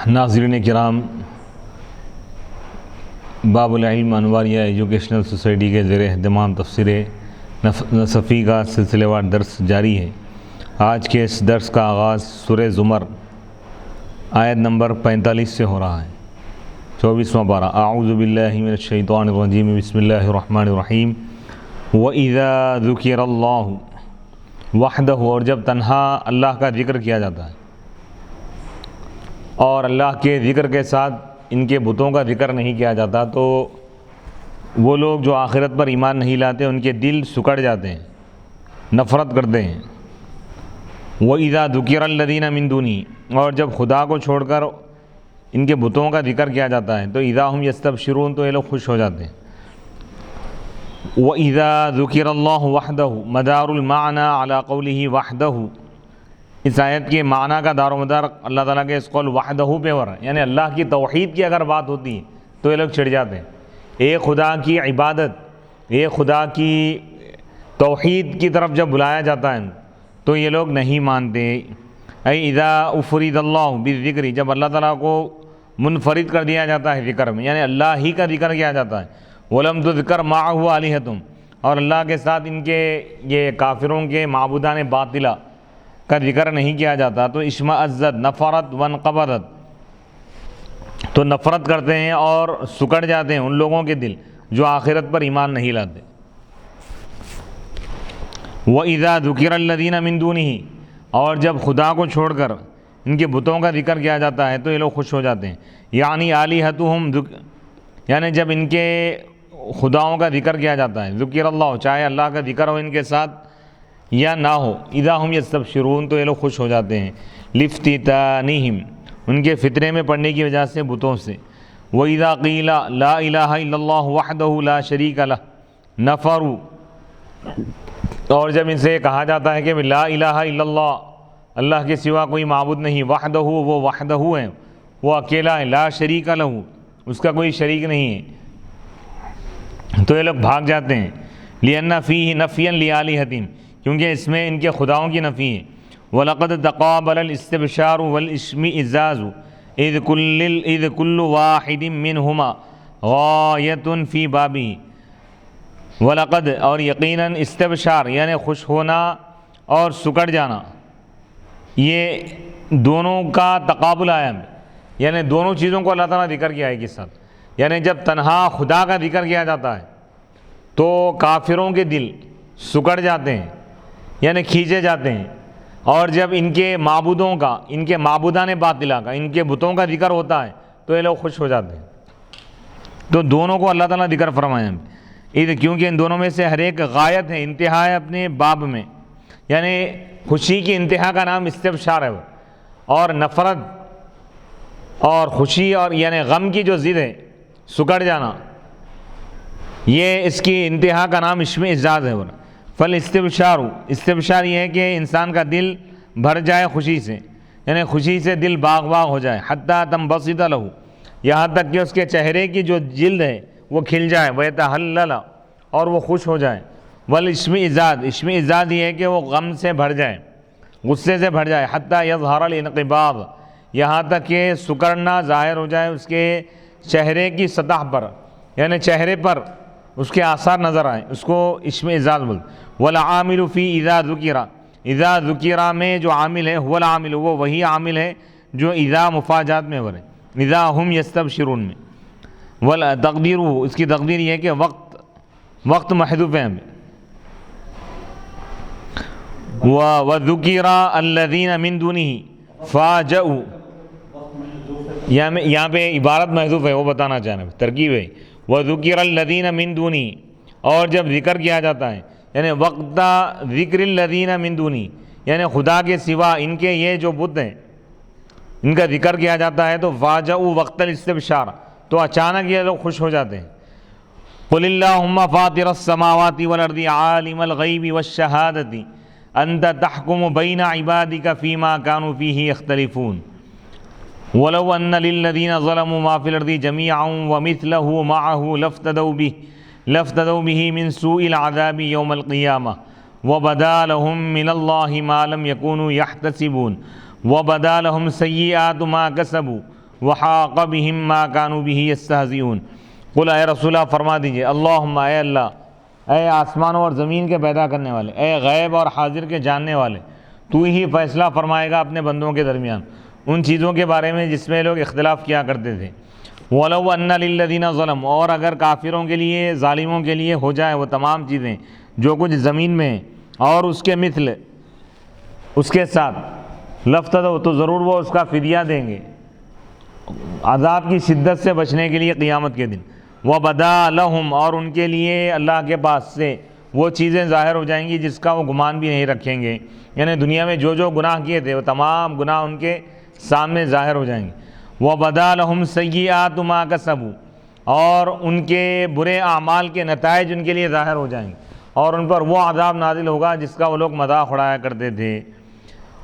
ناظرین کرام، باب العلم انواریہ ایجوکیشنل سوسائٹی کے زیر اہتمام تفسیر نصفی کا سلسلہ وار درس جاری ہے۔ آج کے اس درس کا آغاز سورہ زمر آیت نمبر 45 سے ہو رہا ہے۔ 24واں پارہ۔ اعوذ باللہ من الشیطان الرجیم، بسم اللہ الرحمن الرحیم۔ وَإِذَا ذُكِرَ اللَّهُ وَحْدَهُ، اور جب تنہا اللہ کا ذکر کیا جاتا ہے اور اللہ کے ذکر کے ساتھ ان کے بتوں کا ذکر نہیں کیا جاتا، تو وہ لوگ جو آخرت پر ایمان نہیں لاتے ان کے دل سکڑ جاتے ہیں، نفرت کرتے ہیں۔ وَإِذَا ذُكِرَ الَّذِينَ مِن دُونِهِ، اور جب خدا کو چھوڑ کر ان کے بتوں کا ذکر کیا جاتا ہے تو اِذَا هُمْ يَسْتَبْشِرُونَ، تو یہ لوگ خوش ہو جاتے ہیں۔ وَإِذَا ذُكِرَ اللَّهُ وَحْدَهُ، مدار المعنى على قوله وحدہ، اس آیت کے معنی کا دار و مدار اللہ تعالیٰ کے اس قول وحدہ پہ ہو رہا ہے، یعنی اللہ کی توحید کی اگر بات ہوتی ہے تو یہ لوگ چھڑ جاتے ہیں۔ ایک خدا کی عبادت، ایک خدا کی توحید کی طرف جب بلایا جاتا ہے تو یہ لوگ نہیں مانتے۔ اذا افرد اللہ بالذکر، جب اللہ تعالیٰ کو منفرد کر دیا جاتا ہے ذکر میں، یعنی اللہ ہی کا ذکر کیا جاتا ہے۔ ولم تذکر معہ آلہۃ، اور اللہ کے ساتھ ان کے یہ کافروں کے معبودان باطلہ کا ذکر نہیں کیا جاتا تو اشمئزت نفرت وانقبضت، تو نفرت کرتے ہیں اور سکڑ جاتے ہیں ان لوگوں کے دل جو آخرت پر ایمان نہیں لاتے۔ وَإِذَا ذُكِرَ الَّذِينَ مِن دُونِهِ، اور جب خدا کو چھوڑ کر ان کے بتوں کا ذکر کیا جاتا ہے تو یہ لوگ خوش ہو جاتے ہیں۔ یعنی آلہتہم، یعنی جب ان کے خداؤں کا ذکر کیا جاتا ہے، ذکر اللہ، چاہے اللہ کا ذکر ہو ان کے ساتھ یا نہ ہو، اذا ہم یستبشرون، تو یہ لوگ خوش ہو جاتے ہیں۔ لافتتانہم، ان کے فتنے میں پڑنے کی وجہ سے بتوں سے۔ وَإِذَا قِيلَ لَا إِلَٰهَ إِلَّا اللَّهُ وَحْدَهُ لَا شَرِيكَ لَهُ نَفَرُوا، اور جب ان سے کہا جاتا ہے کہ لا الہ الا اللہ، اللہ کے سوا کوئی معبود نہیں، وحدہ، وہ وحدہ ہے، وہ اکیلا ہے، لا شریک لہ، اس کا کوئی شریک نہیں ہے، تو یہ لوگ بھاگ جاتے ہیں۔ لِأَنَّ فِيهِ نَفْيًا لِآلِهَتِهِمْ، کیونکہ اس میں ان کے خداؤں کی نفی ہے۔ وَلَقَدْ تَقَابَلَ الْاِسْتِبْشَارُ وَالْإِشْمِئِزَازُ اِذْ كُلُّ وَاحِدٍ مِّنْهُمَا غَایَةٌ فِي بَابِهِ۔ وَلَقَدْ، اور یقیناً، استبشار یعنی خوش ہونا اور سکڑ جانا، یہ دونوں کا تقابل آیا ہے، یعنی دونوں چیزوں کو اللہ تعالیٰ ذکر کیا ہے ایک ساتھ۔ یعنی جب تنہا خدا کا ذکر کیا جاتا ہے تو کافروں کے دل سکڑ جاتے ہیں، یعنی کھینچے جاتے ہیں، اور جب ان کے معبودوں کا، ان کے معبودان باطلہ کا، ان کے بتوں کا ذکر ہوتا ہے تو یہ لوگ خوش ہو جاتے ہیں۔ تو دونوں کو اللہ تعالیٰ ذکر فرمایا ہے، کیونکہ ان دونوں میں سے ہر ایک غایت ہے، انتہا ہے اپنے باب میں، یعنی خوشی کی انتہا کا نام استبشار ہے، اور نفرت اور خوشی اور یعنی غم کی جو ضد ہے، سکڑ جانا، یہ اس کی انتہا کا نام اشمئزاز ہے۔ فالاستبشار، استبشار یہ ہے کہ انسان کا دل بھر جائے خوشی سے، یعنی خوشی سے دل باغ باغ ہو جائے، حتی تنبسط لہ، یہاں تک کہ اس کے چہرے کی جو جلد ہے وہ کھل جائے، ویتہلل، اور وہ خوش ہو جائے۔ والاشمئزاز، اشمئزاز یہ ہے کہ وہ غم سے بھر جائے، غصے سے بھر جائے، حتی یظہر الانقباض، یہاں تک کہ سکڑنا ظاہر ہو جائے اس کے چہرے کی سطح پر، یعنی چہرے پر اس کے آثار نظر آئیں، اس کو اشمئزاز بولتے۔ والعامل فی اذا ذکر، اذا ذکر میں جو عامل ہے، هو العامل، وہ وہی عامل ہے جو اذا مفاجات میں ورے، اذا ہم یستبشرون میں۔ والتقدیر، اس کی تقدیر یہ ہے کہ وقت محذوف ہے۔ وَذُكِرَ الَّذِينَ مِن دُونِهِ فَاجَئُوا، یہاں پہ عبارت محذوف ہے، وہ بتانا چاہنا ہے، ترکیب ہے۔ وَذُكِرَ الَّذِينَ مِن دُونِهِ، اور جب ذکر کیا جاتا ہے، یعنی وقت ذکر الَّذِينَ مِن دُونِهِ، یعنی خدا کے سوا ان کے یہ جو بت ہیں ان کا ذکر کیا جاتا ہے تو فَاجَئُوا وقت الاستبشار، تو اچانک یہ لوگ خوش ہو جاتے ہیں۔ قُلِ اللَّهُمَّ فَاطِرَ السَّمَاوَاتِ وَالْأَرْضِ عَالِمَ الْغَيْبِ وَالشَّهَادَةِ أَنْتَ تَحْكُمُ بَيْنَ عِبَادِكَ فِيمَا كَانُوا فِيهِ يَخْتَلِفُونَ وَلَوْ أَنَّ لِلَّذِينَ ظَلَمُوا مَا فِي الْأَرْضِ جَمِيعًا وَمِثْلَهُ مَعَهُ لَافْتَدَوْا بِهِ مِنْ سُوءِ الْعَذَابِ يَوْمَ الْقِيَامَةِ وَبَدَا لَهُم مِّنَ اللَّهِ مَا لَمْ يَكُونُوا يَحْتَسِبُونَ وَبَدَا لَهُمْ سَيِّئَاتُ مَا كَسَبُوا وحاق بهم ما كانوا به يستهزئون قل اے رسول اللہ فرما دیجئے اللہم اے اللہ، اے آسمانوں اور زمین کے پیدا کرنے والے، اے غیب اور حاضر کے جاننے والے، تو ہی فیصلہ فرمائے گا اپنے بندوں کے درمیان ان چیزوں کے بارے میں جس میں لوگ اختلاف کیا کرتے تھے۔ وَلَوْ أَنَّ لِلَّذِينَ ظَلَمُوا، اور اگر کافروں کے لیے، ظالموں کے لیے ہو جائے وہ تمام چیزیں جو کچھ زمین میں ہیں اور اس کے مثل اس کے ساتھ لفتدوا، تو ضرور وہ اس کا فدیہ دیں گے عذاب کی شدت سے بچنے کے لیے قیامت کے دن۔ وَبَدَا لَهُمْ، اور ان کے لیے اللہ کے پاس سے وہ چیزیں ظاہر ہو جائیں گی جس کا وہ گمان بھی نہیں رکھیں گے، یعنی دنیا میں جو جو گناہ کیے تھے وہ تمام گناہ ان کے سامنے ظاہر ہو جائیں گے۔ وَبَدَا لَهُمْ سَيِّئَاتُ مَا كَسَبُوا، اور ان کے برے اعمال کے نتائج ان کے لیے ظاہر ہو جائیں گے اور ان پر وہ عذاب نازل ہوگا جس کا وہ لوگ مذاق اڑایا کرتے تھے۔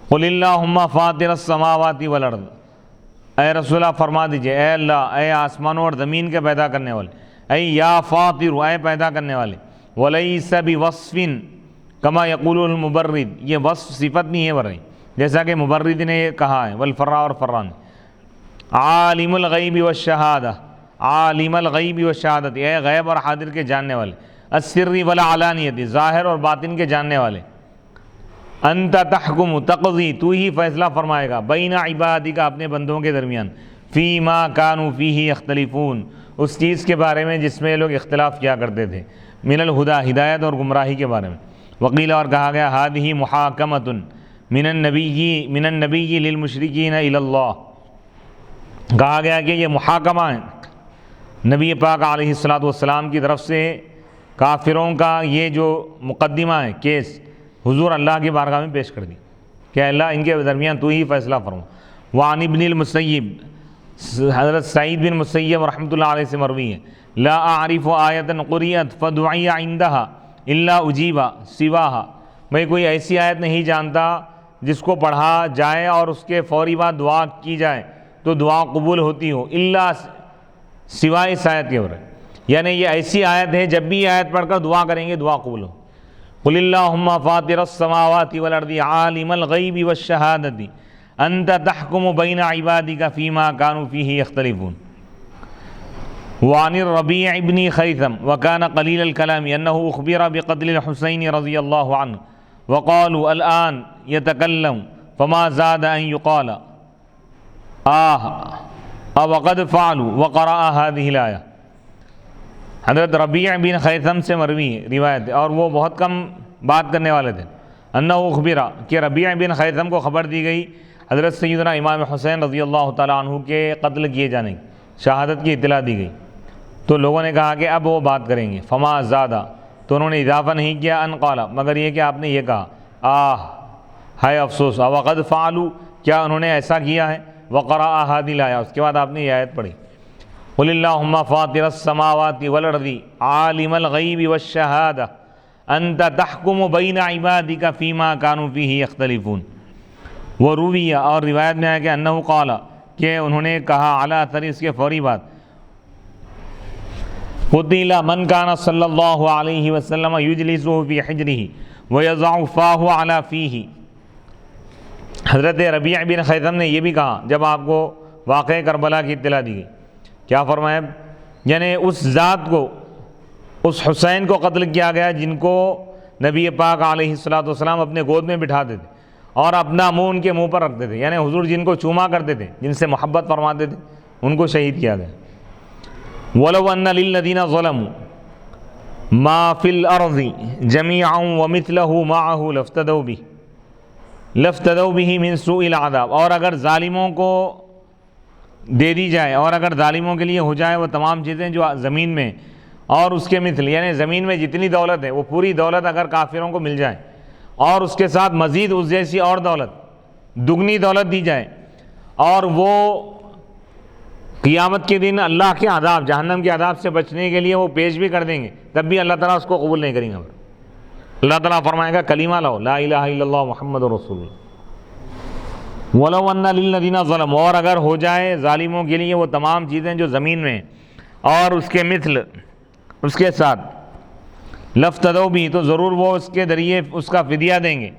قُلِ اللَّهُمَّ فَاطِرَ السَّمَاوَاتِ وَالْأَرْضِ، اے رسول اللہ فرما دیجئے، اے اللہ، اے آسمانوں اور زمین کے پیدا کرنے والے، اے یا فاطر، اے پیدا کرنے والے، وَلَيْسَ بِوَصْفٍ كَمَا يَقُولُ الْمُبَرِّدُ، یہ وصف صفت نہیں ہے برئی جیسا کہ مبرد نے یہ کہا ہے، والفراء اور فران، عالم الغیب والشہادہ، عالم الغیب والشہادت، اے غیب اور حاضر کے جاننے والے، السر والعلانیت، ظاہر اور باطن کے جاننے والے، انت تحکم، تقضی، تو ہی فیصلہ فرمائے گا، بین عبادک، اپنے بندوں کے درمیان، فیما کانوا فیہ یختلفون، اس چیز کے بارے میں جس میں لوگ اختلاف کیا کرتے تھے، من الہدی، ہدایت اور گمراہی کے بارے میں۔ وقیل، اور کہا گیا، ہذہ محاکمۃ من النبی للمشرکین الی اللہ، کہا گیا کہ یہ محاکمہ ہے نبی پاک علیہ الصلوۃ والسلام کی طرف سے کافروں کا، یہ جو مقدمہ ہے، کیس حضور اللہ کی بارگاہ میں پیش کر دی کہ اللہ ان کے درمیان تو ہی فیصلہ فرما۔ وعن ابن المسیب، حضرت سعید بن مسیب رحمۃ اللہ علیہ سے مروی ہے، لا اعرف آیۃ قرئت فدعی عندها الا اجیب سواها، میں کوئی ایسی آیت نہیں جانتا جس کو پڑھا جائے اور اس کے فوری بعد دعا کی جائے تو دعا قبول ہوتی ہو، الا سوائے اس آیت کے اوپر، یعنی یہ ایسی آیت ہے جب بھی یہ آیت پڑھ کر دعا کریں گے دعا قبول ہو۔ قل اللہم فاطر السماوات والارض عالم الغیب والشہادۃ انت تحکم بین عبادک فیما کانوا فیہ یختلفون۔ وعن الربیع بن خیثم وکان قلیل الکلام انہ اخبر بقتل الحسین رضی اللہ عنہ وقالوا الآن یتکلم فما زاد ان یقال وقد فعلوا وقرأ هذه الآیہ۔ حضرت ربیع بن خیثم سے مروی روایت ہے اور وہ بہت کم بات کرنے والے تھے، انہ اخبرہ، کہ ربیع بن خیثم کو خبر دی گئی حضرت سیدنا امام حسین رضی اللہ تعالیٰ عنہ کے قتل کیے جانے کی، شہادت کی اطلاع دی گئی، تو لوگوں نے کہا کہ اب وہ بات کریں گے، فما زادہ، تو انہوں نے اضافہ نہیں کیا، ان قالا، مگر یہ کہ آپ نے یہ کہا، ہائے افسوس، وقد فعلوا، کیا انہوں نے ایسا کیا ہے، وقرأ هذه الآیہ، اس کے بعد آپ نے یہ آیت پڑھی، قل اللہم فاطر السماوات والارض عالم الغیب والشہادہ انت تحکم بین عبادک فیما کانوا فیہ یختلفون۔ ورویہ، اور روایت میں ہے کہ انہ قال، کہ انہوں نے کہا، علی اثر، اس کے فوری بعد، قتل من کان صلی اللہ علیہ وسلم یجلسہ فی حجرہ ویضع فاہ علی فیہ۔ حضرت ربیع بن خیثم نے یہ بھی کہا جب آپ کو واقعہ کربلا کی اطلاع دی گئی، کیا فرمایا، یعنی اس ذات کو، اس حسین کو قتل کیا گیا جن کو نبی پاک علیہ الصلوۃ والسلام اپنے گود میں بٹھاتے تھے اور اپنا منہ ان کے منہ پر رکھتے تھے، یعنی حضور جن کو چوما کرتے تھے، جن سے محبت فرماتے تھے، ان کو شہید کیا گیا۔ وَلَوْ أَنَّ لِلَّذِينَ ظَلَمُوا مَا فِي الْأَرْضِ جَمِيعًا وَمِثْلَهُ مَعَهُ لَافْتَدَوْا بِهِ مِنْ سُوءِ الْعَذَابِ، اور اگر ظالموں کو دے دی جائے، اور اگر ظالموں کے لیے ہو جائے وہ تمام چیزیں جو زمین میں اور اس کے مثل، یعنی زمین میں جتنی دولت ہے وہ پوری دولت اگر کافروں کو مل جائے اور اس کے ساتھ مزید اس جیسی اور دولت، دگنی دولت دی جائے، اور وہ قیامت کے دن اللہ کے عذاب، جہنم کے عذاب سے بچنے کے لیے وہ پیش بھی کر دیں گے، تب بھی اللہ تعالیٰ اس کو قبول نہیں کریں گے۔ اللہ تعالیٰ فرمائے گا کلمہ لاؤ، لا الہ الا اللہ محمد رسول اللہ۔ وَلَوْ أَنَّ لِلَّذِينَ ظَلَمُوا، اور اگر ہو جائے ظالموں کے لیے وہ تمام چیزیں جو زمین میں اور اس کے مثل اس کے ساتھ، لَافْتَدَوْا بِهِ، تو ضرور وہ اس کے ذریعے اس کا فدیہ دیں گے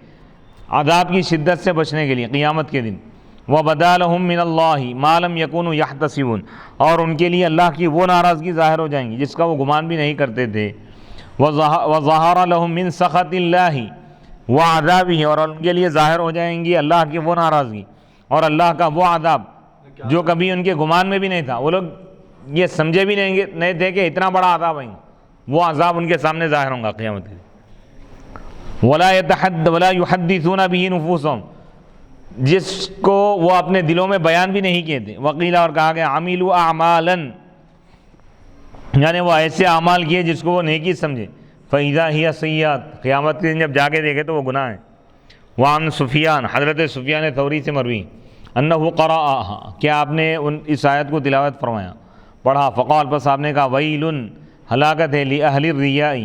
عذاب کی شدت سے بچنے کے لیے قیامت کے دن۔ وَبَدَا لَهُم مِّنَ اللَّهِ مَا لَمْ يَكُونُوا يَحْتَسِبُونَ، اور ان کے لیے اللہ کی وہ ناراضگی ظاہر ہو جائیں گی جس کا وہ گمان بھی نہیں کرتے تھے. وَظَهَرَ لَهُم مِّن سَخَطِ اللَّهِ وَعَذَابِهِ، اور ان کے لیے ظاہر ہو جائیں گی اللہ کی وہ ناراضگی اور اللہ کا وہ عذاب جو کبھی ان کے گمان میں بھی نہیں تھا. وہ لوگ یہ سمجھے بھی نہیں تھے کہ اتنا بڑا عذاب آئیں گا، وہ عذاب ان کے سامنے ظاہر ہوں گا قیامت کے دن. وَلَا يُحَدِّثُونَ بِهِ نُفُوسَهُمْ، جس کو وہ اپنے دلوں میں بیان بھی نہیں کیے تھے. وقیلا، اور کہا گیا عَمِلُوا أَعْمَالًا، یعنی وہ ایسے اعمال کیے جس کو وہ نیکی سمجھے. فَإِذَا هِيَ سَيِّئَاتٌ، قیامت کے دن جب جا کے دیکھے تو وہ گناہ ہیں. وعن سفیان، حضرت سفیان ثوری سے مروی، انہ قرأ، کہ آپ نے اس آیت کو تلاوت فرمایا، پڑھا. فقال، پس آپ نے کہا ویل، ہلاکت ہے، لأہل الریاء،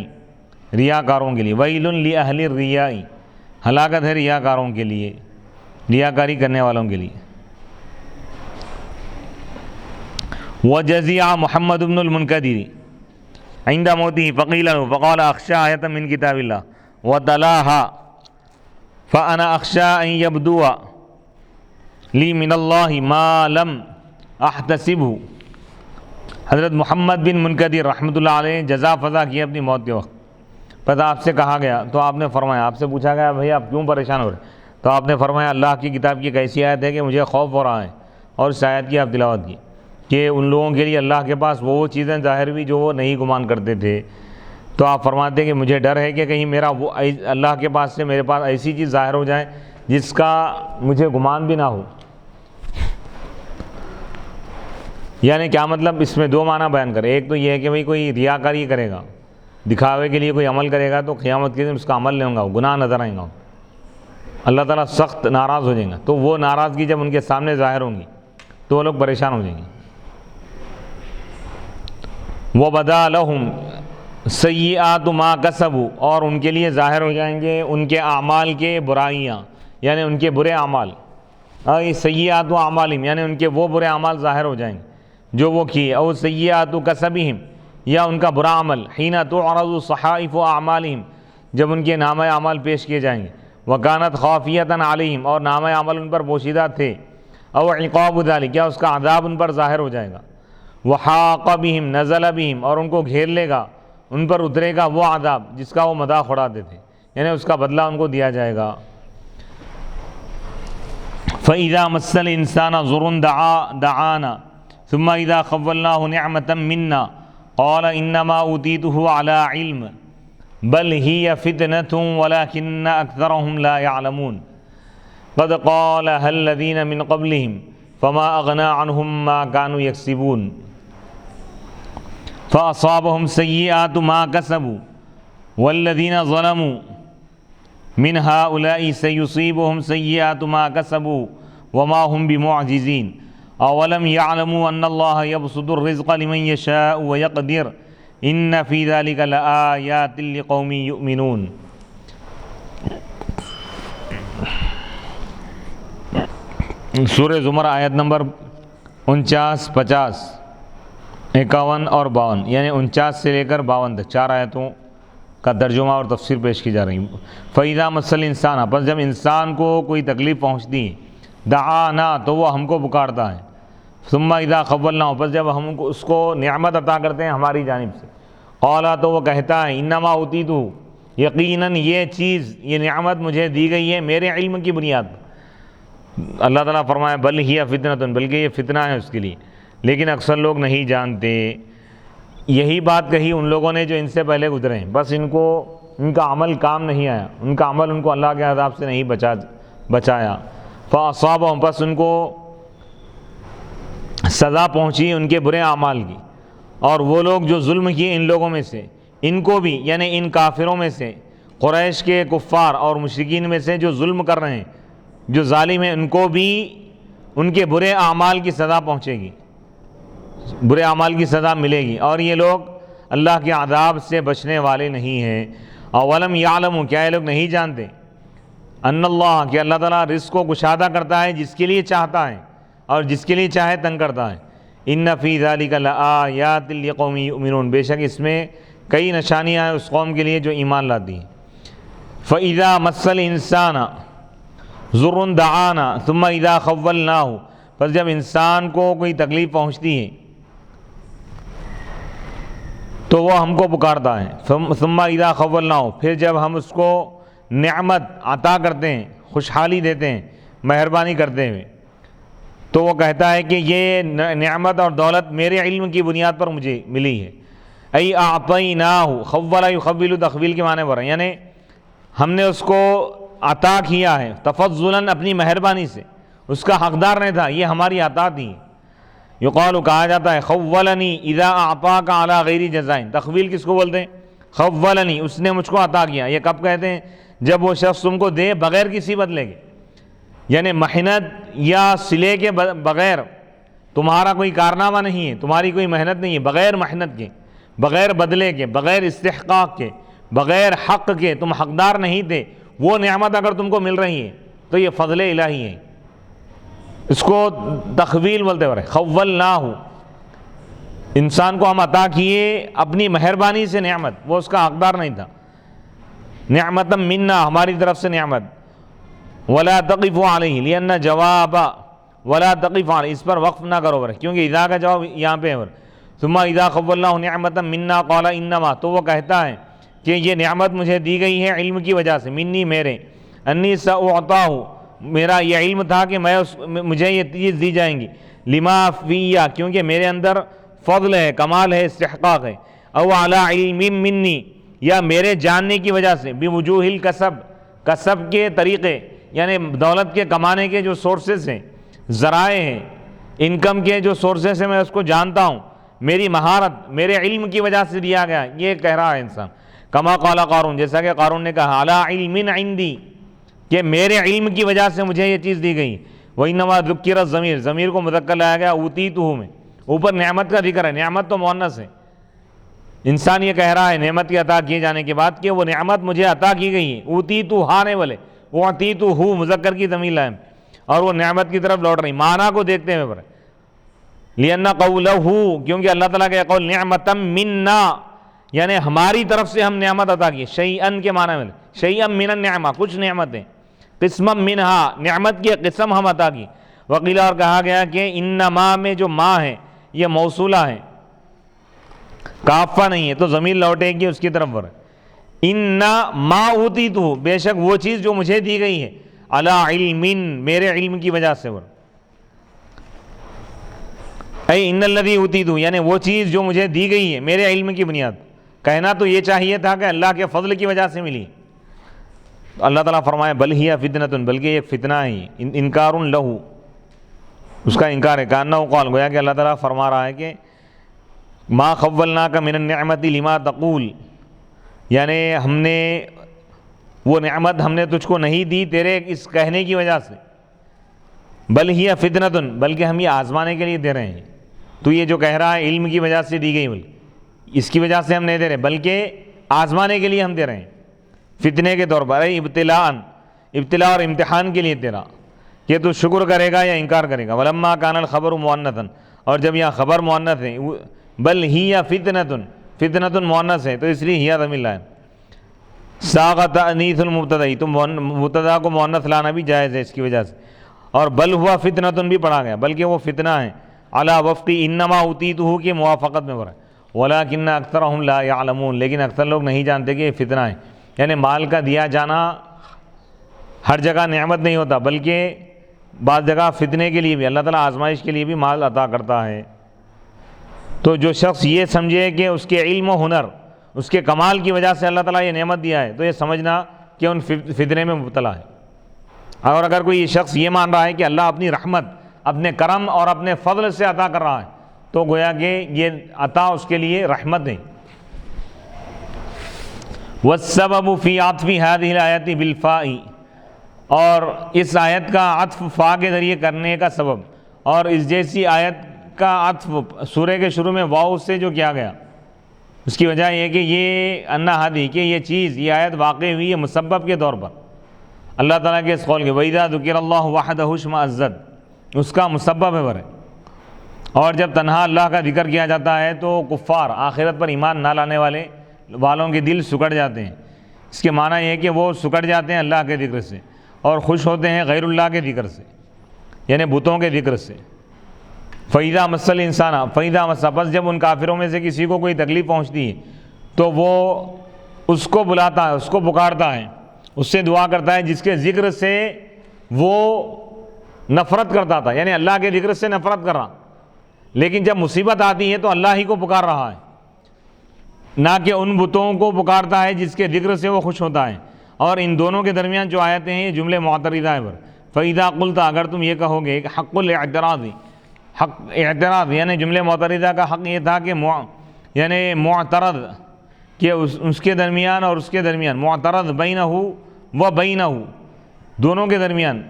ریاکاروں کے لیے. ویل لأہل الریاء، ہلاکت ہے ریاکاروں کے لیے، ریاکاری کرنے والوں کے لیے. وجزع محمد بن المنکدر عند موته فقیل له فقال اخشى آیة من کتاب اللہ وتلاها فأنا أخشى أن يبدو لي من الله ما لم أحتسبه. حضرت محمد بن منکدر رحمۃ اللہ علیہ جزا فضا کی اپنی موت کے وقت. پتہ آپ سے کہا گیا تو آپ نے فرمایا، آپ سے پوچھا گیا بھئی آپ کیوں پریشان ہو رہے، تو آپ نے فرمایا اللہ کی کتاب کی ایک ایسی آیت ہے کہ مجھے خوف ہو رہا ہے. اور اس آیت کی آپ تلاوت کی کہ ان لوگوں کے لیے اللہ کے پاس وہ چیزیں ظاہر ہوئی جو وہ نہیں گمان کرتے تھے. تو آپ فرماتے ہیں کہ مجھے ڈر ہے کہ کہیں میرا وہ اللہ کے پاس سے میرے پاس ایسی چیز ظاہر ہو جائے جس کا مجھے گمان بھی نہ ہو. یعنی کیا مطلب، اس میں دو معنی بیان کرے. ایک تو یہ ہے کہ بھئی کوئی ریاکاری کرے گا، دکھاوے کے لیے کوئی عمل کرے گا تو قیامت کے دن اس کا عمل نہیں ہوگا، گناہ نظر آئیں گا، اللہ تعالیٰ سخت ناراض ہو جائیں گا. تو وہ ناراضگی جب ان کے سامنے ظاہر ہوں گی تو وہ لوگ پریشان ہو جائیں گے. وَبَدَا لَهُمْ سَيِّئَاتُ مَا كَسَبُوا، اور ان کے لیے ظاہر ہو جائیں گے ان کے اعمال کے برائیاں، یعنی ان کے برے اعمال. سیئات اعمالہم، یعنی ان کے وہ برے اعمال ظاہر ہو جائیں گے جو وہ کیے. او سیئات کسبہم، یا ان کا برا عمل. حین تعرض صحائف اعمالہم، جب ان کے نامہ اعمال پیش کیے جائیں گے. وکانت خافیۃ علیہم، اور نامہ عمل ان پر پوشیدہ تھے. او عقاب ذلک، کیا اس کا عذاب ان پر ظاہر ہو جائے گا. وحاق بہم، نزل بہم، اور ان کو گھیر لے گا، ان پر اترے گا وہ عذاب جس کا وہ مذاق اڑاتے تھے، یعنی اس کا بدلہ ان کو دیا جائے گا. فَإِذَا مَسَّ الْإِنسَانَ ضُرٌّ دَعَانَا ثُمَّ إِذَا خَوَّلْنَاهُ نِعْمَةً مِنَّا قَالَ إِنَّمَا أُوتِيتُهُ عَلَى عِلْمٍ بَلْ هِيَ فِتْنَةٌ وَلَكِنَّ أَكْثَرَهُمْ لَا يَعْلَمُونَ قَدْ قَالَهَا الَّذِينَ مِنْ قَبْلِهِمْ فَمَا أَغْنَىٰ عَنْهُمْ مَا كَانُوا يَكْسِبُونَ فَأَصَابَهُمْ سَيِّئَاتُ مَا كَسَبُوا وَالَّذِينَ ظَلَمُوا مِنْ هَٰؤُلَاءِ سَيُصِيبُهُمْ سَيِّئَاتُ مَا كَسَبُوا وَمَا هُمْ بِمُعْجِزِينَ أَوَلَمْ يَعْلَمُوا أَنَّ اللَّهَ يَبْسُطُ الرِّزْقَ لِمَن يَشَاءُ وَيَقْدِرُ إِنَّ فِي ذَلِكَ لَآيَاتٍ لِقَوْمٍ يُؤْمِنُونَ. سورہ زمر آیت نمبر 49، 50، 51 اور 52، یعنی 49 سے لے کر 52 تک 4 آیتوں کا ترجمہ اور تفسیر پیش کی جا رہی ہے. فَإِذَا مَسَّ الْإِنسَانَ، بس جب انسان کو کوئی تکلیف پہنچتی ہے، دعانا، تو وہ ہم کو پکارتا ہے. ثُمَّ إِذَا خَوَّلْنَاهُ، بس جب ہم اس کو نعمت عطا کرتے ہیں ہماری جانب سے. قَالَ، تو وہ کہتا ہے إِنَّمَا أُوتِيتُهُ، یقیناً یہ چیز، یہ نعمت مجھے دی گئی ہے میرے علم کی بنیاد پر. اللہ تعالیٰ فرمایا بل ہی فتنۃ، بلکہ یہ فتنہ ہے اس کے لیے، لیکن اکثر لوگ نہیں جانتے. یہی بات کہی ان لوگوں نے جو ان سے پہلے گزرے ہیں، بس ان کا عمل کام نہیں آیا، ان کا عمل ان کو اللہ کے عذاب سے نہیں بچایا. فَأَصَابَهُمْ، پس ان کو سزا پہنچی ان کے برے اعمال کی. اور وہ لوگ جو ظلم کیے ان لوگوں میں سے، ان کو بھی، یعنی ان کافروں میں سے، قریش کے کفار اور مشرکین میں سے جو ظلم کر رہے ہیں، جو ظالم ہیں، ان کو بھی ان کے برے اعمال کی سزا پہنچے گی، برے اعمال کی سزا ملے گی. اور یہ لوگ اللہ کے عذاب سے بچنے والے نہیں ہیں. اولم یعلموا، کیا یہ لوگ نہیں جانتے، ان اللہ، کہ اللہ تعالیٰ رزق کو کشادہ کرتا ہے جس کے لیے چاہتا ہے اور جس کے لیے چاہے تنگ کرتا ہے. ان فی ذلک لآیات لقوم یؤمنون، بے شک اس میں کئی نشانیاں ہیں اس قوم کے لیے جو ایمان لاتی ہیں. فاذا مس الانسان، ضر دعانا ثم اذا خولناه، پس جب انسان کو کوئی تکلیف پہنچتی ہے تو وہ ہم کو پکارتا ہے، ثم اذا خولناه، پھر جب ہم اس کو نعمت عطا کرتے ہیں، خوشحالی دیتے ہیں مہربانی کرتے ہوئے، تو وہ کہتا ہے کہ یہ نعمت اور دولت میرے علم کی بنیاد پر مجھے ملی ہے۔ ای اعطیناہ، خول یخول تخویل کے معنی پر ہے، یعنی ہم نے اس کو عطا کیا ہے تفضلاً اپنی مہربانی سے، اس کا حقدار نہیں تھا، یہ ہماری عطا تھی۔ یقال، کہا جاتا ہے خولنی اذا اعطاک علی غیر جزائن، تخویل کس کو بولتے ہیں؟ خولنی، اس نے مجھ کو عطا کیا، یہ کب کہتے ہیں؟ جب وہ شخص تم کو دے بغیر کسی بدلے کے، یعنی محنت یا صلے کے بغیر، تمہارا کوئی کارنامہ نہیں ہے، تمہاری کوئی محنت نہیں ہے، بغیر محنت کے، بغیر بدلے کے، بغیر استحقاق کے، بغیر حق کے، تم حقدار نہیں تھے، وہ نعمت اگر تم کو مل رہی ہے تو یہ فضل الہی ہے، اس کو تخویل بولتے ہیں۔ خولناہ، انسان کو ہم عطا کیے اپنی مہربانی سے نعمت، وہ اس کا حقدار نہیں تھا، نعمتا منا، ہماری طرف سے نعمت۔ ولا تقف علیہ، لأن جواب ولا تقف علیہ، اس پر وقف نہ کرو، کیونکہ اذا کا جواب یہاں پہ ہے۔ ثم اذا خولناہ نعمتا منا قال انما، تو وہ کہتا ہے کہ یہ نعمت مجھے دی گئی ہے علم کی وجہ سے، منی، میرے، انی ساعطاہ، میرا یہ علم تھا کہ مجھے یہ چیز دی جائیں گی، لما فیہ، کیونکہ میرے اندر فضل ہے، کمال ہے، استحقاق ہے، او علی علم منی، یا میرے جاننے کی وجہ سے، بوجوہ الکسب، کسب کے طریقے، یعنی دولت کے کمانے کے جو سورسز ہیں، ذرائع ہیں، انکم کے جو سورسز ہیں، میں اس کو جانتا ہوں، میری مہارت میرے علم کی وجہ سے دیا گیا، یہ کہہ رہا ہے انسان۔ کما قال قارون، جیسا کہ قارون نے کہا، علی علم عندی، کہ میرے علم کی وجہ سے مجھے یہ چیز دی گئی۔ وَإِنَّمَا ذُكِّرَ الضمیر، ضمیر کو مذکر لایا گیا اوتیتہ میں، اوپر نعمت کا ذکر ہے، نعمت تو مؤنث ہے، انسان یہ کہہ رہا ہے نعمت کی عطا کیے جانے کے بعد کہ وہ نعمت مجھے عطا کی گئی ہے، اوتیتہ ہانے والے، اعطیتہ مذکر کی ضمیر لائم، اور وہ نعمت کی طرف لوٹ رہی، معنی کو دیکھتے ہوئے پر، لأن قولہ، کیونکہ اللہ تعالیٰ کا قول نعمتا منا، یعنی ہماری طرف سے ہم نعمت عطا کی، شیئن کے معنی میں، شیئن من النعمہ، کچھ نعمتیں، قسم منہا، نعمت کی قسم ہم عطا کی۔ وقیل، اور کہا گیا کہ انما میں جو ما ہے یہ موصولہ ہے، کافہ نہیں ہے، تو ضمیر لوٹے گی اس کی طرف پر، انا ما اوتیتہ، بے شک وہ چیز جو مجھے دی گئی ہے، علی علم، میرے علم کی وجہ سے، اے ان الذی اوتیتہ، یعنی وہ چیز جو مجھے دی گئی ہے میرے علم کی بنیاد۔ کہنا تو یہ چاہیے تھا کہ اللہ کے فضل کی وجہ سے ملی، اللہ تعالیٰ فرمائے بل ہی فتنۃ، بلکہ ایک فتنہ ہے، انکار لہو، اس کا انکار ہے، کانہ قال، گویا کہ اللہ تعالیٰ فرما رہا ہے کہ ما خولناک من النعمت لما تقول، یعنی ہم نے وہ نعمت ہم نے تجھ کو نہیں دی تیرے اس کہنے کی وجہ سے، بل ہی فتنۃ، بلکہ ہم یہ آزمانے کے لیے دے رہے ہیں، تو یہ جو کہہ رہا ہے علم کی وجہ سے دی گئی، بلکہ اس کی وجہ سے ہم نہیں دے رہے، بلکہ آزمانے کے لیے ہم دے رہے ہیں، فتنے کے طور پر، ابتلاء اور امتحان کے لیے تیرا، کہ تو شکر کرے گا یا انکار کرے گا۔ ولما کان الخبر مؤنثا، اور جب یہاں خبر مؤنث ہے، بل ہی فتنۃ، فتنۃ مؤنث ہے تو اس لیے ہی ضمیر لائے، ساغ تانیث المبتدا، تو مبتدا کو مؤنث لانا بھی جائز ہے اس کی وجہ سے، اور بل ہوا فتنۃ بھی پڑھا گیا، بلکہ وہ فتنہ ہے، علی وفق انما اوتیتہ کی موافقت میں برا، ولکن اکثرهم لا یعلمون، لیکن اکثر لوگ نہیں جانتے کہ یہ فتنہ ہے، یعنی مال کا دیا جانا ہر جگہ نعمت نہیں ہوتا، بلکہ بعض جگہ فتنے کے لیے بھی، اللہ تعالیٰ آزمائش کے لیے بھی مال عطا کرتا ہے۔ تو جو شخص یہ سمجھے کہ اس کے علم و ہنر، اس کے کمال کی وجہ سے اللہ تعالیٰ یہ نعمت دیا ہے، تو یہ سمجھنا کہ ان فتنے میں مبتلا ہے۔ اور اگر کوئی شخص یہ مان رہا ہے کہ اللہ اپنی رحمت، اپنے کرم اور اپنے فضل سے عطا کر رہا ہے، تو گویا کہ یہ عطا اس کے لیے رحمت ہے۔ والسبب فی عطف هذه الآیت بالفاء، اور اس آیت کا عطف فا کے ذریعے کرنے کا سبب، اور اس جیسی آیت کا عطف سورہ کے شروع میں واو سے جو کیا گیا، اس کی وجہ یہ کہ یہ انا ہادی، کہ یہ چیز، یہ آیت واقع ہوئی ہے مسبب کے طور پر، اللہ تعالیٰ کے اس قول کے وَإِذَا ذُكِرَ اللَّهُ وَحْدَهُ اشْمَأَزَّتْ، اس کا مسبب ہے برے، اور جب تنہا اللہ کا ذکر کیا جاتا ہے تو کفار، آخرت پر ایمان نہ لانے والوں کے دل سکڑ جاتے ہیں، اس کے معنی یہ ہے کہ وہ سکڑ جاتے ہیں اللہ کے ذکر سے، اور خوش ہوتے ہیں غیر اللہ کے ذکر سے، یعنی بتوں کے ذکر سے۔ فَإِذَا مَسَّ الْإِنسَانَ فَإِذَا مَسَّ، بس جب ان کافروں میں سے کسی کو کوئی تکلیف پہنچتی ہے تو وہ اس کو بلاتا ہے، اس کو پکارتا ہے، اس سے دعا کرتا ہے جس کے ذکر سے وہ نفرت کرتا تھا، یعنی اللہ کے ذکر سے نفرت کر رہا، لیکن جب مصیبت آتی ہے تو اللہ ہی کو پکار رہا ہے، نہ کہ ان بتوں کو پکارتا ہے جس کے ذکر سے وہ خوش ہوتا ہے۔ اور ان دونوں کے درمیان جو آیتیں ہیں یہ جملے معترضہ ہیں۔ فَإِذَا قُلْتَ، اگر تم یہ کہو گے کہ حق الاعتراض، حق اعتراض یعنی جملے معترضہ کا حق یہ تھا کہ یعنی معترض کہ اس کے درمیان اور اس کے درمیان، معترض بینہ و بینہ، دونوں کے درمیان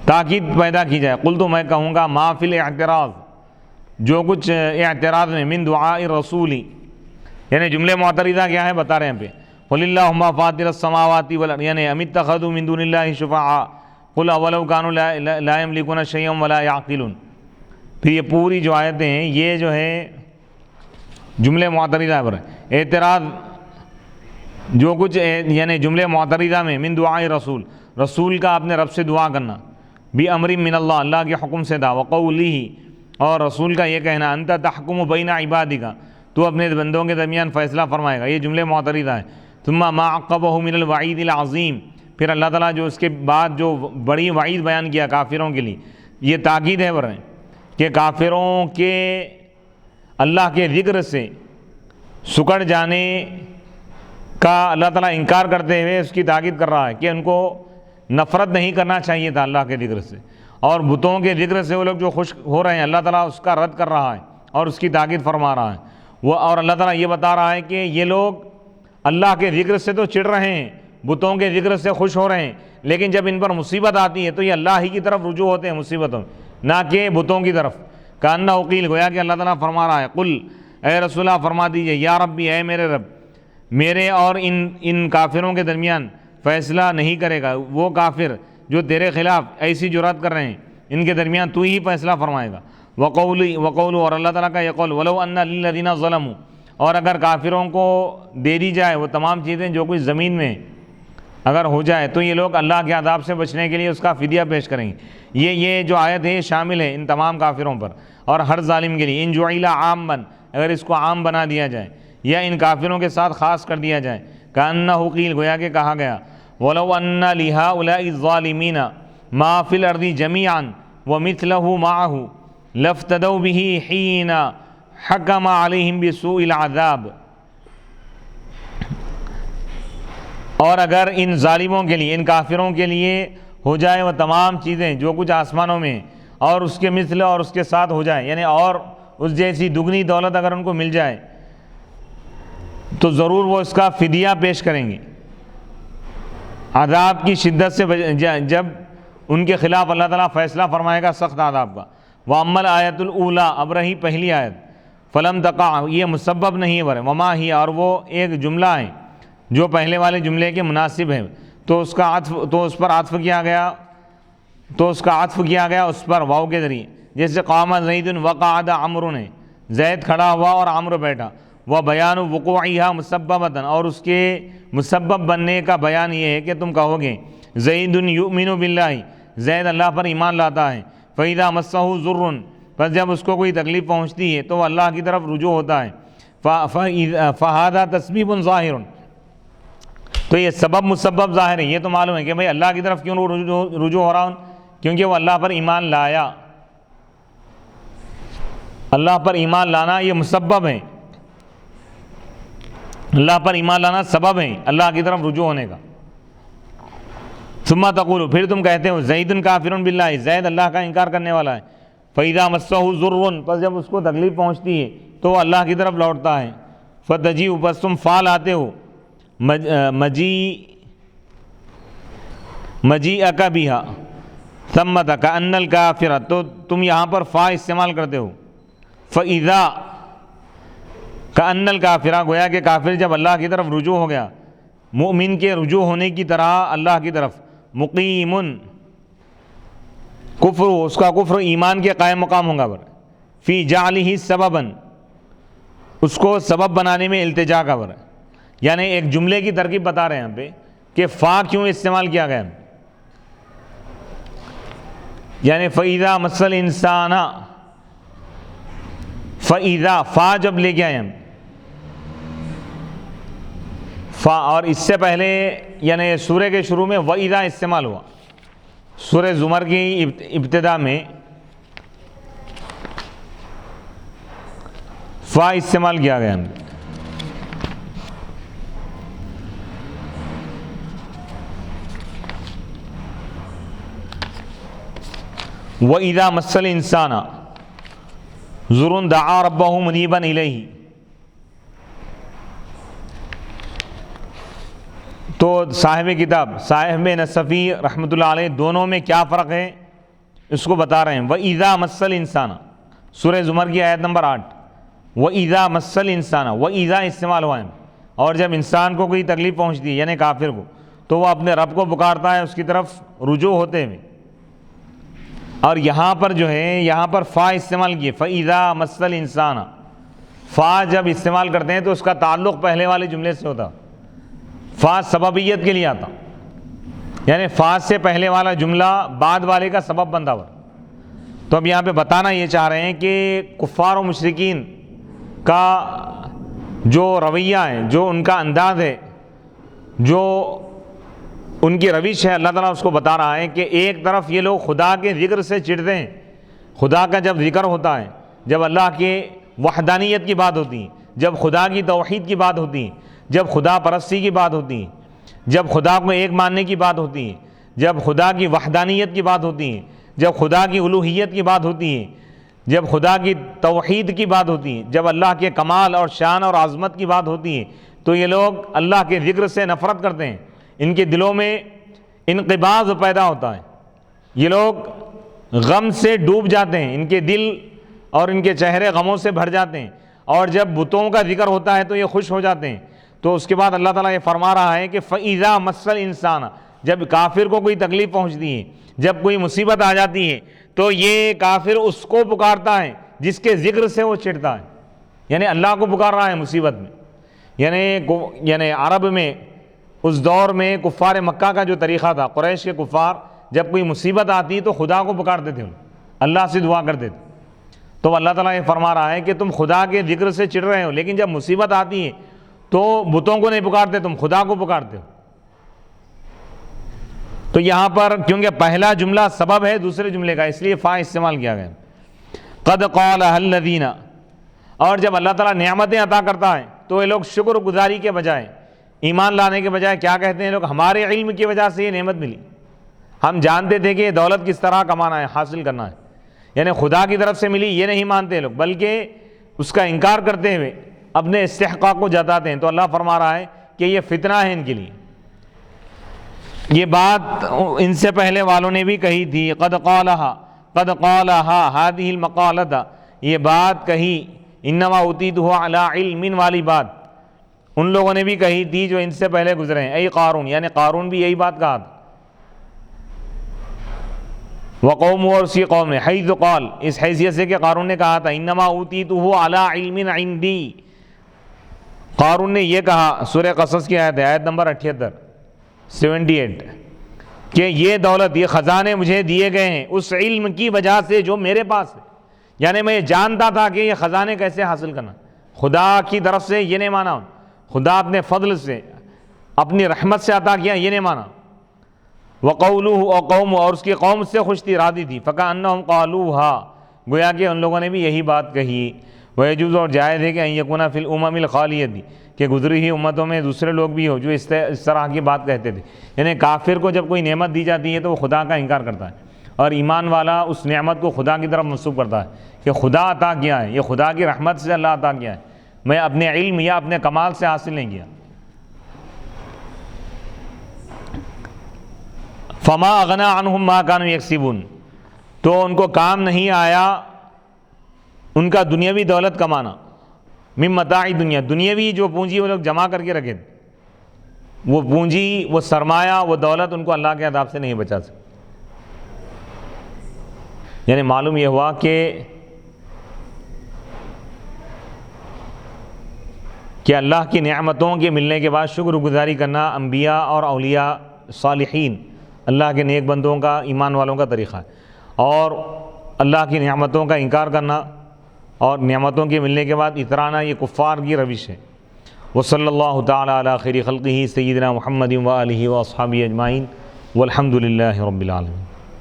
تاکید پیدا کی جائے۔ قل تو میں کہوں گا ما فی الاعتراض، جو کچھ اعتراض میں، من دعاء رسولی، یعنی جملے معترضہ کیا ہے بتا رہے ہیں پہ۔ قل اللہم فاطر السماوات والارض، یعنی ام اتخذوا من دون اللہ شفعاء قل اولو کانوا لا یملکون شیئا ولا یعقلون۔ پھر یہ پوری جو آیتیں ہیں یہ جو ہے جملے معترضہ پر اعتراض، جو کچھ یعنی جملے معترضہ میں من دعاء رسول، رسول کا اپنے رب سے دعا کرنا، بھی امر من اللہ، اللہ کے حکم سے تھا، وقولہ، اور رسول کا یہ کہنا انت تحکم بین عبادک، تو اپنے بندوں کے درمیان فیصلہ فرمائے گا، یہ جملے معترضہ ہیں۔ ثم ما عقبہ من الوعید العظیم، پھر اللہ تعالیٰ جو اس کے بعد جو بڑی وعید بیان کیا کافروں کے لیے، یہ تاکید ہے برے کہ کافروں کے اللہ کے ذکر سے سکڑ جانے کا اللہ تعالیٰ انکار کرتے ہوئے اس کی تاکید کر رہا ہے کہ ان کو نفرت نہیں کرنا چاہیے تھا اللہ کے ذکر سے، اور بتوں کے ذکر سے وہ لوگ جو خوش ہو رہے ہیں اللہ تعالیٰ اس کا رد کر رہا ہے اور اس کی تاکید فرما رہا ہے وہ، اور اللہ تعالیٰ یہ بتا رہا ہے کہ یہ لوگ اللہ کے ذکر سے تو چڑ رہے ہیں، بتوں کے ذکر سے خوش ہو رہے ہیں، لیکن جب ان پر مصیبت آتی ہے تو یہ اللہ ہی کی طرف رجوع ہوتے ہیں مصیبتوں میں، نہ کہ بتوں کی طرف۔ کأنہ قیل، گویا کہ اللہ تعالیٰ فرما رہا ہے، قل اے رسول اللہ فرما دیجئے، یا ربی، اے میرے رب، میرے اور ان کافروں کے درمیان فیصلہ نہیں کرے گا، وہ کافر جو تیرے خلاف ایسی جرات کر رہے ہیں ان کے درمیان تو ہی فیصلہ فرمائے گا۔ وقول، اور اللہ تعالیٰ کا یہ قول، ولو ان للذین ظلموا، اور اگر کافروں کو دے دی جائے وہ تمام چیزیں جو کچھ زمین میں اگر ہو جائے تو یہ لوگ اللہ کے عذاب سے بچنے کے لیے اس کا فدیہ پیش کریں گے۔ یہ جو آیت ہے شامل ہے ان تمام کافروں پر اور ہر ظالم کے لیے۔ ان جعل عاما، اگر اس کو عام بنا دیا جائے یا ان کافروں کے ساتھ خاص کر دیا جائے، کأنہ قیل، گویا کہ کہا گیا، ولو ان لہؤلاء الظالمین ما فی الارض جمیعا ومثلہ معہ لافتدوا بہ حین حکم علیہم بسوء العذاب، اور اگر ان ظالموں کے لیے، ان کافروں کے لیے ہو جائے وہ تمام چیزیں جو کچھ آسمانوں میں اور اس کے مثل اور اس کے ساتھ ہو جائے، یعنی اور اس جیسی دگنی دولت اگر ان کو مل جائے تو ضرور وہ اس کا فدیہ پیش کریں گے عذاب کی شدت سے جب ان کے خلاف اللہ تعالیٰ فیصلہ فرمائے گا سخت عذاب کا۔ وَأَمَّا الْآيَةُ الْأُولَىٰ، اب رہی پہلی آیت، فَلَمْ تَقَعْ، یہ مسبب نہیں ہے برے، وَمَا هِيَ، اور وہ ایک جملہ ہے جو پہلے والے جملے کے مناسب ہے، تو اس کا عطف، تو اس پر عطف کیا گیا، تو اس کا عطف کیا گیا اس پر واو کے ذریعے، جیسے قام زید وقعد عمرو، نے زید کھڑا ہوا اور عمرو بیٹھا، وہ بیان وقوعها مسببۃ، اور اس کے مسبب بننے کا بیان یہ ہے کہ تم کہو گے زید یؤمن باللہ، زید اللہ پر ایمان لاتا ہے، فاذا مسہ ضر، بس جب اس کو کوئی تکلیف پہنچتی ہے تو وہ اللہ کی طرف رجوع ہوتا ہے، فہذا تسبیب ظاہر، تو یہ سبب مسبب ظاہر ہے، یہ تو معلوم ہے کہ بھئی اللہ کی طرف کیوں رجوع ہو رہا ہوں، کیونکہ وہ اللہ پر ایمان لایا، اللہ پر ایمان لانا یہ مسبب ہے، اللہ پر ایمان لانا سبب ہے اللہ کی طرف رجوع ہونے کا۔ ثم تقول، پھر تم کہتے ہو زید کافر باللہ، زید اللہ کا انکار کرنے والا ہے، فاذا مسہ ضر، پس جب اس کو تکلیف پہنچتی ہے تو وہ اللہ کی طرف لوٹتا ہے، فتجیء، پس تم فعل آتے ہو، مجیئک بہا ثمۃ کأن الکافر، تو تم یہاں پر فا استعمال کرتے ہو، فاذا کأن الکافر، گویا کہ کافر جب اللہ کی طرف رجوع ہو گیا، مومن کے رجوع ہونے کی طرح اللہ کی طرف، مقیم کفر، اس کا کفر ایمان کے قائم مقام ہوگا، فی جعلہ سببا، اس کو سبب بنانے میں التجا کا، یعنی ایک جملے کی ترکیب بتا رہے ہیں یہاں پہ کہ فا کیوں استعمال کیا گیا، یعنی فَإِذَا مَسَّ الْإِنسَانَ، فَإِذَا فا جب لے کے آئے ہم فا، اور اس سے پہلے یعنی سورہ کے شروع میں وَإِذَا استعمال ہوا، سورہ زمر کی ابتدا میں فا استعمال کیا گیا. وَإِذَا مَسَّ الْإِنسَانَ ضُرٌّ دَعَا رَبَّهُ مُنِيبًا إِلَيْهِ. تو صاحب کتاب صاحب نصفی رحمۃ اللہ علیہ دونوں میں کیا فرق ہے اس کو بتا رہے ہیں. وَإِذَا مَسَّ الْإِنسَانَ سورہ زمر کی آیت نمبر 8. وَإِذَا مَسَّ الْإِنسَانَ، وَإِذَا استعمال ہوا ہے، اور جب انسان کو کوئی تکلیف پہنچتی ہے یعنی کافر کو، تو وہ اپنے رب کو پکارتا ہے اس کی طرف رجوع ہوتے ہوئے. اور یہاں پر جو ہے یہاں پر فا استعمال کیے، فَإِذَا مَسَّ الْإِنسَانَ. فا جب استعمال کرتے ہیں تو اس کا تعلق پہلے والے جملے سے ہوتا، فا سببیت کے لیے آتا، یعنی فا سے پہلے والا جملہ بعد والے کا سبب بنتا ہوا. تو اب یہاں پہ بتانا یہ چاہ رہے ہیں کہ کفار و مشرکین کا جو رویہ ہے، جو ان کا انداز ہے، جو ان کی روش ہے، اللہ تعالیٰ اس کو بتا رہا ہے کہ ایک طرف یہ لوگ خدا کے ذکر سے چڑھتے ہیں. خدا کا جب ذکر ہوتا ہے، جب اللہ کے وحدانیت کی بات ہوتی ہے، جب خدا کی توحید کی بات ہوتی ہے، جب خدا پرستی کی بات ہوتی ہے، جب خدا کو ایک ماننے کی بات ہوتی ہے، جب خدا کی وحدانیت کی بات ہوتی ہے، جب خدا کی الوہیت کی بات ہوتی ہے، جب خدا کی توحید کی بات ہوتی ہے، جب اللہ کے کمال اور شان اور عظمت کی بات ہوتی ہے، تو یہ لوگ اللہ کے ذکر سے نفرت کرتے ہیں. ان کے دلوں میں انقباض پیدا ہوتا ہے، یہ لوگ غم سے ڈوب جاتے ہیں، ان کے دل اور ان کے چہرے غموں سے بھر جاتے ہیں. اور جب بتوں کا ذکر ہوتا ہے تو یہ خوش ہو جاتے ہیں. تو اس کے بعد اللہ تعالیٰ یہ فرما رہا ہے کہ فَإِذَا مَسَّ الْإِنسَانَ، جب کافر کو کوئی تکلیف پہنچتی ہے، جب کوئی مصیبت آ جاتی ہے، تو یہ کافر اس کو پکارتا ہے جس کے ذکر سے وہ چڑھتا ہے، یعنی اللہ کو پکار رہا ہے مصیبت میں. یعنی عرب میں اس دور میں کفار مکہ کا جو طریقہ تھا، قریش کے کفار جب کوئی مصیبت آتی تو خدا کو پکارتے تھے، اللہ سے دعا کرتے تھے. تو اللہ تعالیٰ یہ فرما رہا ہے کہ تم خدا کے ذکر سے چڑھ رہے ہو، لیکن جب مصیبت آتی ہے تو بتوں کو نہیں پکارتے، تم خدا کو پکارتے ہو. تو یہاں پر کیونکہ پہلا جملہ سبب ہے دوسرے جملے کا، اس لیے فا استعمال کیا گیا. قد قالها الذین، اور جب اللہ تعالیٰ نعمتیں عطا کرتا ہے تو یہ لوگ شکر گزاری کے بجائے، ایمان لانے کے بجائے کیا کہتے ہیں لوگ، ہمارے علم کی وجہ سے یہ نعمت ملی، ہم جانتے تھے کہ یہ دولت کس طرح کمانا ہے، حاصل کرنا ہے، یعنی خدا کی طرف سے ملی یہ نہیں مانتے لوگ، بلکہ اس کا انکار کرتے ہوئے اپنے استحقاق کو جتاتے ہیں. تو اللہ فرما رہا ہے کہ یہ فتنہ ہے ان کے لیے. یہ بات ان سے پہلے والوں نے بھی کہی تھی، قد قالها هذه المقالۃ، یہ بات کہی، انما اوتیتہ علی علم والی بات ان لوگوں نے بھی کہی تھی جو ان سے پہلے گزرے ہیں. اے قارون، یعنی قارون بھی یہی بات کہا تھا، وقوم، اور اسی قوم نے، حیث قال، اس حیثیت سے کہ قارون نے کہا تھا انما اوتیتہ علی علم عندی. قارون نے یہ کہا، سورہ قصص کی آیت ہے، آیت نمبر 78 کہ یہ دولت، یہ خزانے مجھے دیے گئے ہیں اس علم کی وجہ سے جو میرے پاس ہے، یعنی میں یہ جانتا تھا کہ یہ خزانے کیسے حاصل کرنا، خدا کی طرف سے یہ نہیں مانا، خدا اپنے فضل سے اپنی رحمت سے عطا کیا یہ نہیں مانا. وقولوہ، اور قوم، اور اس کی قوم سے خوش تھی، راضی تھی. فکأنہم قالوہا، گویا کہ ان لوگوں نے بھی یہی بات کہی. ویجوز، اور جائز ہے کہ ان یکون فی الامم الخالیۃ، کہ گزری ہوئی امتوں میں دوسرے لوگ بھی ہو جو اس طرح کی بات کہتے تھے. یعنی کافر کو جب کوئی نعمت دی جاتی ہے تو وہ خدا کا انکار کرتا ہے، اور ایمان والا اس نعمت کو خدا کی طرف منسوب کرتا ہے کہ خدا عطا کیا ہے، یہ خدا کی رحمت سے اللہ عطا کیا ہے، میں اپنے علم یا اپنے کمال سے حاصل نہیں کیا. فما اغنی عنہم ما کانوا یکسبون، تو ان کو کام نہیں آیا ان کا دنیاوی دولت کمانا، من متاع دنیا، دنیاوی جو پونجی وہ لوگ جمع کر کے رکھے تھے، وہ پونجی، وہ سرمایہ، وہ دولت ان کو اللہ کے عذاب سے نہیں بچا سکتی. یعنی معلوم یہ ہوا کہ اللہ کی نعمتوں کے ملنے کے بعد شکر گزاری کرنا انبیاء اور اولیاء صالحین، اللہ کے نیک بندوں کا، ایمان والوں کا طریقہ ہے. اور اللہ کی نعمتوں کا انکار کرنا اور نعمتوں کے ملنے کے بعد اترانا یہ کفار کی روش ہے۔ وصلی اللہ تعالی علی خیر خلقہ سیدنا محمد و آلہ و اصحابہ اجمعین والحمد للہ رب العالمین۔